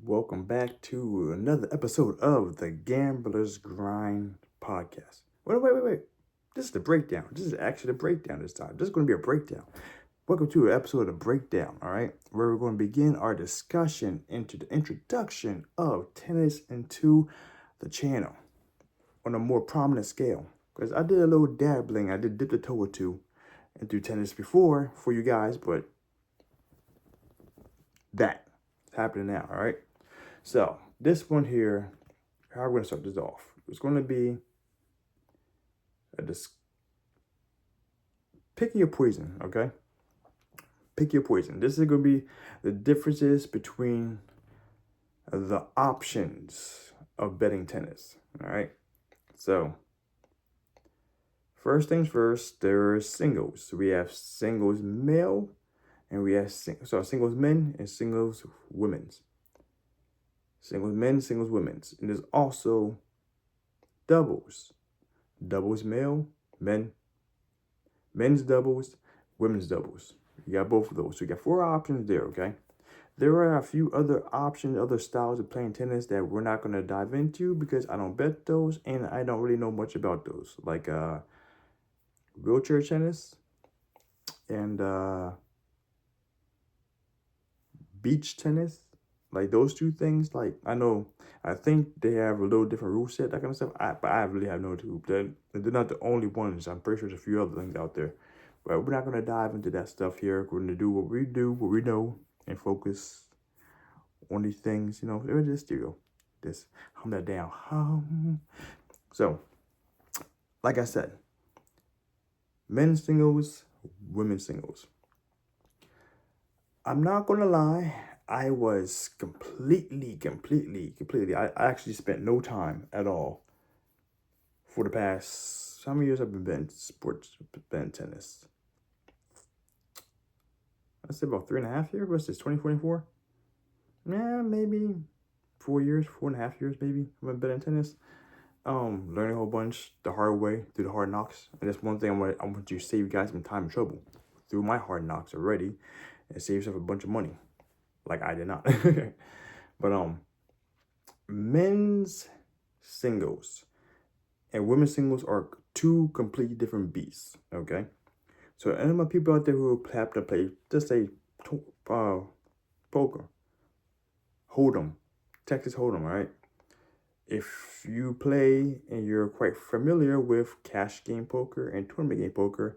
Welcome back to another episode of the Gamblers Grind podcast. Wait. This is the breakdown. This is actually the breakdown this time. This is going to be a breakdown. Welcome to an episode of Breakdown, all right? Where we're going to begin our discussion into the introduction of tennis into the channel on a more prominent scale. Because I did a little dabbling. I did dip the toe or two into tennis before for you guys, but that's happening now, all right? So this one here, how we're gonna start this off? It's gonna be picking your poison, okay? Pick your poison. This is gonna be the differences between the options of betting tennis. All right. So first things first, there are singles. We have singles male, and we have singles men and singles women's. Singles men, singles women's, and there's also doubles. Doubles male, men's doubles, women's doubles. You got both of those. So you got 4 options there, okay? There are a few other options, other styles of playing tennis that we're not going to dive into because I don't bet those and I don't really know much about those. Like wheelchair tennis and beach tennis. Like those two things, like I think they have a little different rule set, that kind of stuff. But I really have no clue. They're not the only ones. I'm pretty sure there's a few other things out there. But we're not going to dive into that stuff here. We're going to do, what we know, and focus on these things. Just Just hum that down. So, like I said, men's singles, women's singles. I'm not going to lie. I was completely. I actually spent no time at all for the past, how many years I've been betting tennis? I'd say about 3.5 years. What's this, 2024? Yeah, maybe 4 years, 4.5 years, maybe. I've been betting tennis. Learning a whole bunch the hard way through the hard knocks. And that's one thing I want to save you guys some time and trouble through my hard knocks already, and save yourself a bunch of money. Like I did not. But men's singles and women's singles are 2 completely different beasts. Okay, so any of my people out there who have to play, just say, poker, Hold'em, Texas Hold'em, all right? If you play and you're quite familiar with cash game poker and tournament game poker,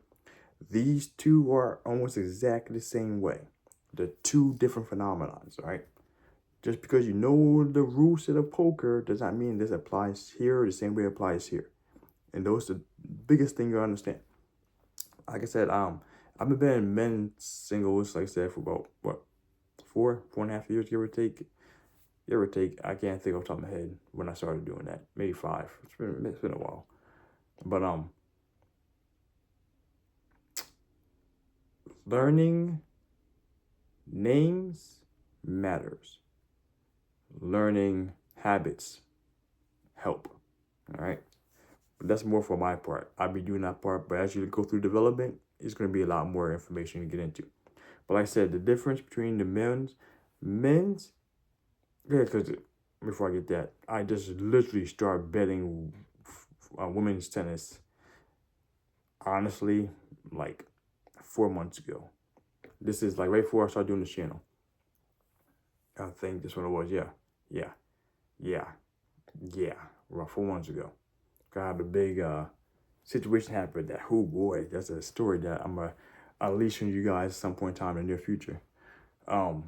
these two are almost exactly the same way. They're 2 different phenomenons, all right? Just because you know the rule set of poker does not mean this applies here the same way it applies here. And those are the biggest thing you understand. Like I said, I've been betting men's singles, like I said, for about, 4.5 years, give or take. I can't think off the top of my head when I started doing that. Maybe 5. It's been a while. But learning names matters. Learning habits help. All right. But that's more for my part. I'll be doing that part. But as you go through development, it's going to be a lot more information to get into. But like I said, the difference between the men's, yeah, because before I get that, I just literally started betting women's tennis, honestly, like 4 months ago. This is like right before I started doing this channel. I think this one it was, yeah. About 4 months ago. Got a big situation happened that, oh boy, that's a story that I'm going to unleash on you guys at some point in time in the near future. But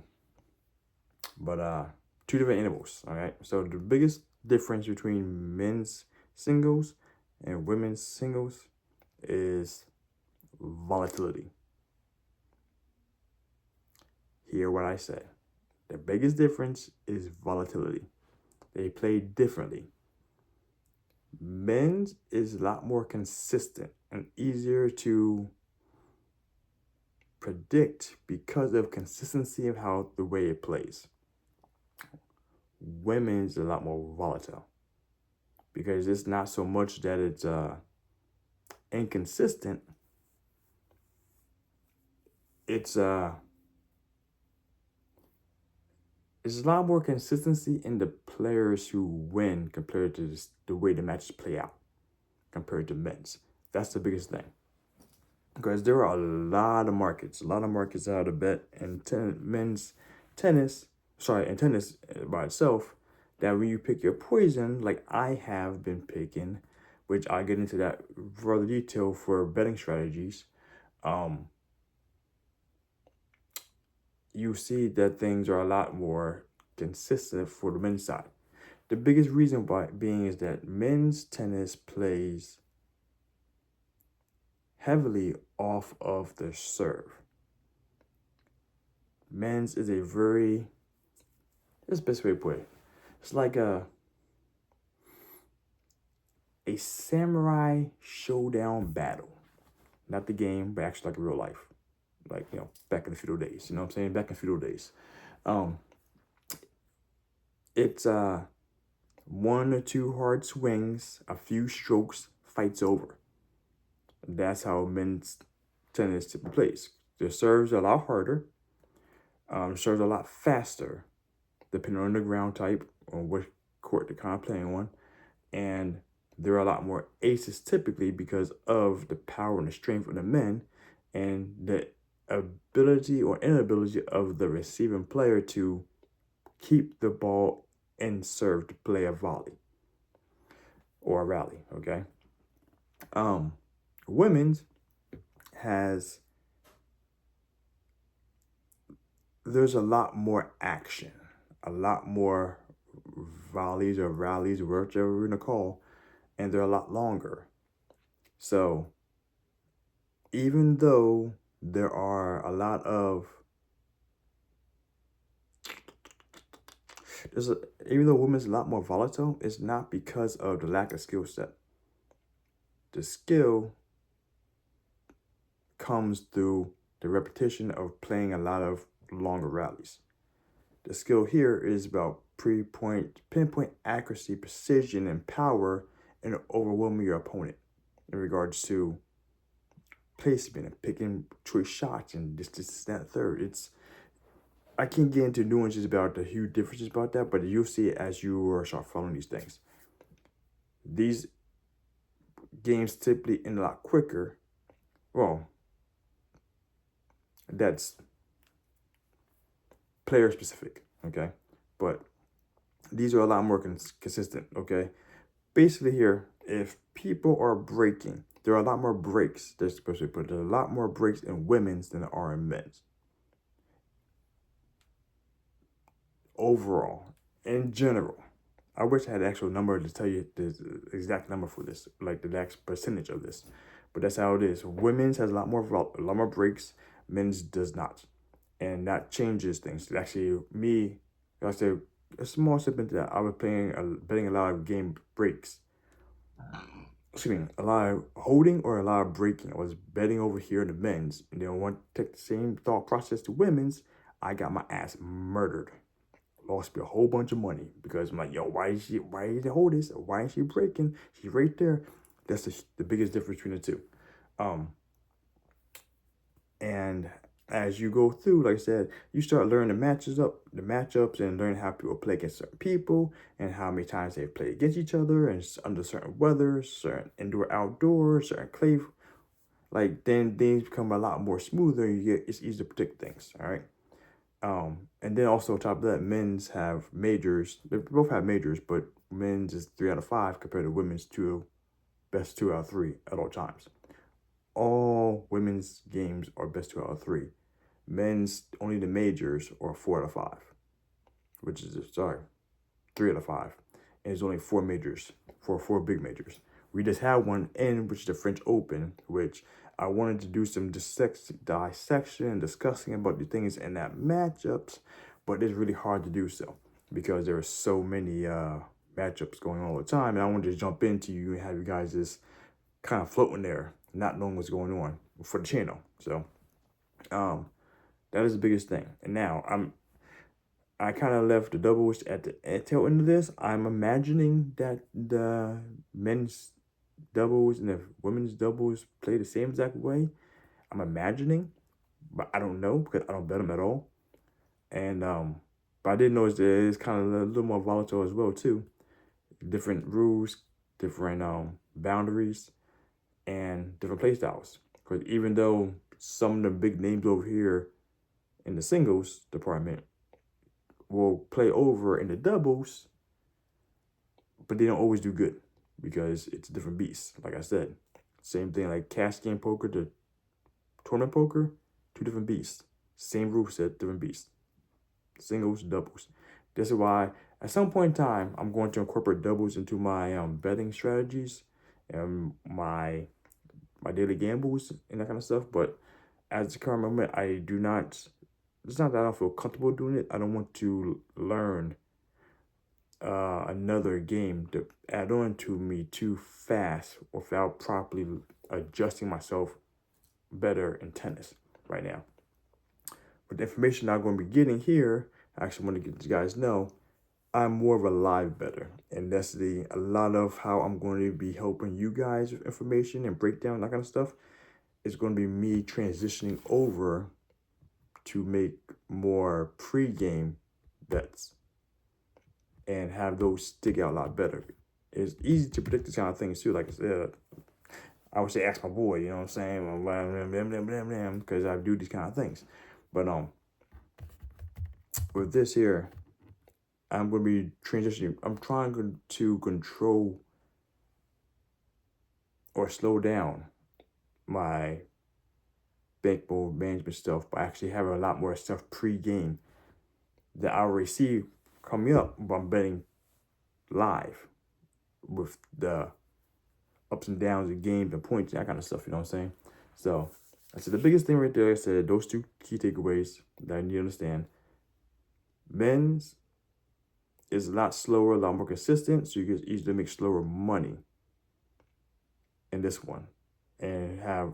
2 different animals, all right? So the biggest difference between men's singles and women's singles is volatility. Hear what I say. The biggest difference is volatility. They play differently. Men's is a lot more consistent and easier to predict because of consistency of how the way it plays. Women's is a lot more volatile because it's not so much that it's inconsistent. It's there's a lot more consistency in the players who win compared to the way the matches play out compared to men's. That's the biggest thing. Because there are a lot of markets out of bet in men's tennis, in tennis by itself, that when you pick your poison, like I have been picking, which I get into that further detail for betting strategies, you see that things are a lot more consistent for the men's side. The biggest reason why being is that men's tennis plays heavily off of the serve. Men's is a very, that's the best way to put it. It's like a samurai showdown battle. Not the game, but actually like real life. Like, back in the feudal days. You know what I'm saying? Back in feudal days. It's one or two hard swings, a few strokes, fight's over. That's how men's tennis typically plays. Their serves are a lot harder. Serves are a lot faster, depending on the ground type, or what court they're kind of playing on. And there are a lot more aces typically because of the power and the strength of the men and the ability or inability of the receiving player to keep the ball in serve to play a volley or a rally, okay? Women's has, there's a lot more action, a lot more volleys or rallies, whichever we're gonna call, and they're a lot longer. So even though there are a lot of even though women's a lot more volatile, it's not because of the lack of skill set. The skill comes through the repetition of playing a lot of longer rallies. The skill here is about pinpoint accuracy, precision, and power in overwhelming your opponent in regards to placement and picking choice shots and this, that, third. I can't get into nuances about the huge differences about that, but you'll see it as you start following these things. These games typically end a lot quicker. Well, that's player specific, okay? But these are a lot more consistent, okay? Basically here, if people are breaking, there are a lot more breaks, there's supposed to be, but there are a lot more breaks in women's than there are in men's. Overall, in general, I wish I had an actual number to tell you the exact number for this, like the exact percentage of this, but that's how it is. Women's has a lot more breaks, men's does not, and that changes things. Actually, me, I say a small step into that. I was betting a lot of game breaks. Excuse me, a lot of holding or a lot of breaking. I was betting over here in the men's, and then want to take the same thought process to women's. I got my ass murdered. Lost me a whole bunch of money because I'm like, yo, why did they hold this? Why is she breaking? She's right there. That's the biggest difference between the two. And as you go through, like I said, you start learning the matchups, and learn how people play against certain people and how many times they've played against each other and under certain weather, certain indoor, outdoor, certain clay. Like then things become a lot more smoother. It's easy to predict things. All right. And then also on top of that, men's have majors. They both have majors, but men's is 3 out of 5 compared to women's best 2 out of 3 at all times. All women's games are best 2 out of 3. Men's only the majors are 4 out of 5, which is 3 out of 5, and there's only 4 majors, four big majors. We just had one which is the French Open, which I wanted to do some dissection, discussing about the things in that matchups, but it's really hard to do so because there are so many matchups going on all the time, and I wanted to jump into you and have you guys just kind of floating there, not knowing what's going on for the channel. So, that is the biggest thing. And now I kind of left the doubles at the tail end of this. I'm imagining that the men's doubles and the women's doubles play the same exact way. I'm imagining, but I don't know because I don't bet them at all. And But I did notice that it's kind of a little more volatile as well too. Different rules, different boundaries, and different play styles. Because even though some of the big names over here in the singles department will play over in the doubles, but they don't always do good because it's a different beast. Like I said, same thing like cash game poker to tournament poker, two different beasts. Same rule set, different beasts. Singles, doubles. This is why at some point in time I'm going to incorporate doubles into my betting strategies and my daily gambles and that kind of stuff. But at the current moment, I do not. It's not that I don't feel comfortable doing it. I don't want to learn another game to add on to me too fast without properly adjusting myself better in tennis right now. But the information I'm going to be getting here, I actually want to get you guys know, I'm more of a live bettor. And that's a lot of how I'm going to be helping you guys with information and breakdown, that kind of stuff. It's going to be me transitioning over to make more pre-game bets and have those stick out a lot better. It's easy to predict this kind of things too. Like I said, I would say ask my boy, you know what I'm saying? Because I do these kind of things. But with this here, I'm going to be transitioning. I'm trying to control or slow down my bankroll management stuff by actually having a lot more stuff pre-game that I already see coming up, but I'm betting live with the ups and downs of games and points and that kind of stuff, you know what I'm saying? So I said the biggest thing right there, I said those two key takeaways that I need to understand. Men's is a lot slower, a lot more consistent, so you can easily make slower money in this one and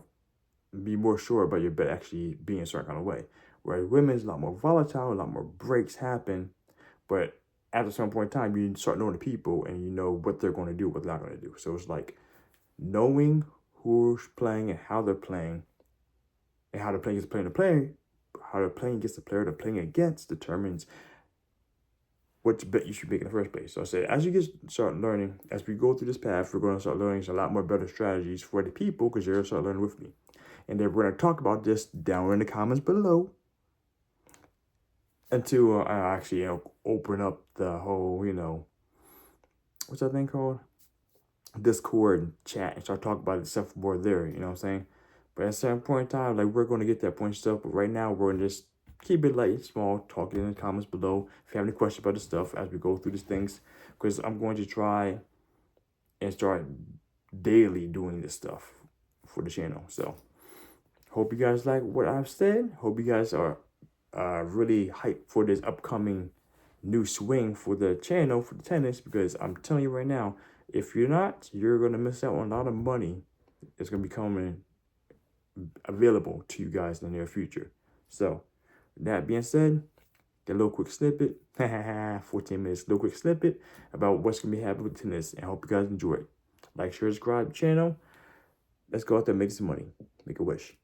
be more sure about your bet actually being a certain kind of way. Whereas women's a lot more volatile, a lot more breaks happen, but at a certain point in time, you start knowing the people and you know what they're going to do, what they're not going to do. So it's like knowing who's playing and how they're playing, and how they're playing against the player, how they're playing against the player they're playing against determines what bet you should make in the first place. So I say, as you start learning, as we go through this path, we're going to start learning a lot more better strategies for the people because you're going to start learning with me. And then we're going to talk about this down in the comments below until I actually open up the whole, what's that thing called? Discord chat and start talking about the stuff more there, you know what I'm saying? But at a certain point in time, like we're going to get that point stuff. But right now, we're going to just keep it light and small, talking in the comments below. If you have any questions about the stuff as we go through these things, because I'm going to try and start daily doing this stuff for the channel. So hope you guys like what I've said. Hope you guys are really hyped for this upcoming new swing for the channel, for the tennis, because I'm telling you right now, if you're not, you're going to miss out on a lot of money that's going to be coming available to you guys in the near future. So that being said, a little quick snippet, 14 minutes, little quick snippet about what's going to be happening with tennis, and I hope you guys enjoy it. Like, share, subscribe to the channel. Let's go out there and make some money. Make a wish.